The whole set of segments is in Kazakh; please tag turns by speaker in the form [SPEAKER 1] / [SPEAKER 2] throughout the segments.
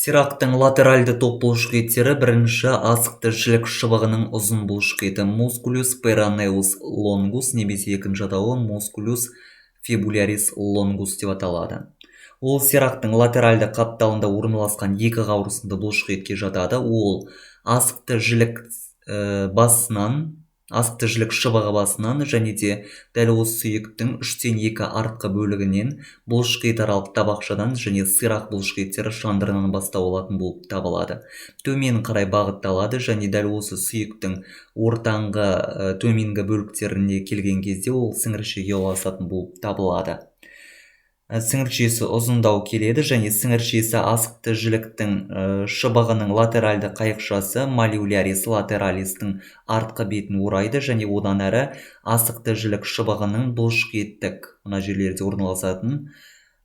[SPEAKER 1] Сирақтың латеральды топ бұлшықеттері бірінші асықты жілік шыбығының ұзын бұлшықеті мускулюс peroneus longus немесе екінші атауы мускулюс fibularis longus деп аталады. Ол сирақтың латеральды қапталында орналасқан екі қауырсынды бұлшықетке жатады. Ол асықты жілік шыбығы басынан және де дәл осы сүйектің 3/2 артқы бөлігінен бұлшықетаралық табақшадан және сирақ бұлшықеттері шандырынан бастау алатын болып табылады. Төмен қарай бағытталады және дәл осы сүйектің ортаңғы төменгі бөліктеріне келген кезде ол сіңіршеге ұласатын болып табылады. Сіңіршесі ұзындау келеді және сіңіршесі асықты жіліктің шыбығының латеральды қайықшасы малеолярис латералистің артқы бетін орайды және одан әрі асықты жілік шыбығының бұлшықеттік мына жерлерде орналасатын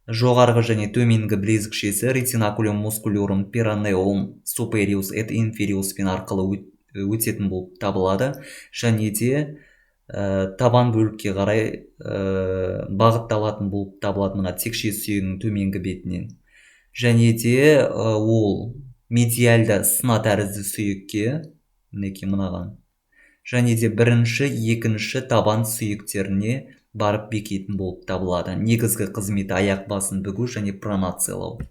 [SPEAKER 1] жоғарғы және төменгі білезікшесі ретинакулум мускулюрум peroneum superius et inferius пен арқылы өтетін болып табылады және де табан бөлікке қарай бағытталатын болып табылады мына текше сүйегінің төменгі бетінен. Және де ол медиальды сына тәрізді сүйекке мінекей мынаған. Және де бірінші, екінші табан сүйектеріне барып бекетін болып табылады. Негізгі қызметі аяқ басын бүгу және пронациялау.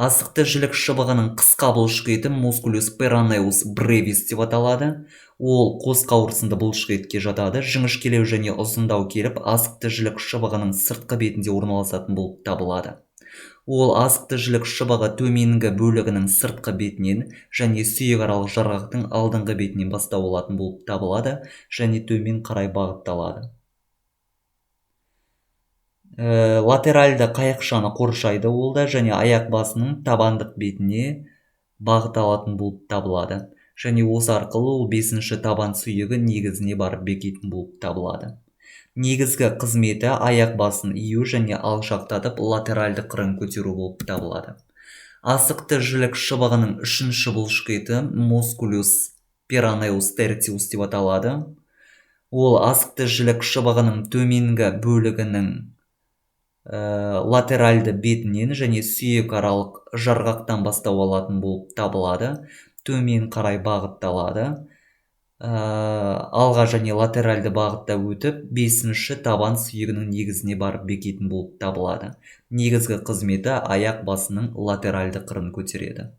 [SPEAKER 1] Асықты жілік шыбығының қысқа бұлшықеті мускулюс peroneus brevis деп аталады. Ол қос қауырсынды бұлшықетке жатады. Жіңішкелеу және ұзындау келіп, асықты жілік шыбығының сыртқы бетінде орналасатын болып табылады. Ол асықты жілік шыбығы төменгі бөлігінің сыртқы бетінен және сүйекаралық жарғақтың алдыңғы бетінен бастау алатын болып табылады және төмен қарай бағытталады. Латеральды қайықшаны қоршайды ол да және аяқ басының табандық бетіне бағыт алатын болып табылады. Және осы арқылы ол 5-ші табан сүйегі негізіне барып бекетін болып табылады. Негізгі қызметі аяқ басын ию және алшақтатып латеральды қырын көтеру болып табылады. Асықты жілік шыбығының 3-ші бұлшықеті мускулюс peroneus tertius деп аталады. Ол асықты жілік шыбығының төменгі бөлігінің латеральды бетінен және сүйекаралық жарғақтан бастау алатын болып табылады. Төмен қарай бағытталады. Алға және латеральды бағытта өтіп, 5-ші табан сүйегінің негізіне барып бекетін болып табылады. Негізгі қызметі аяқ басының латеральды қырын көтереді.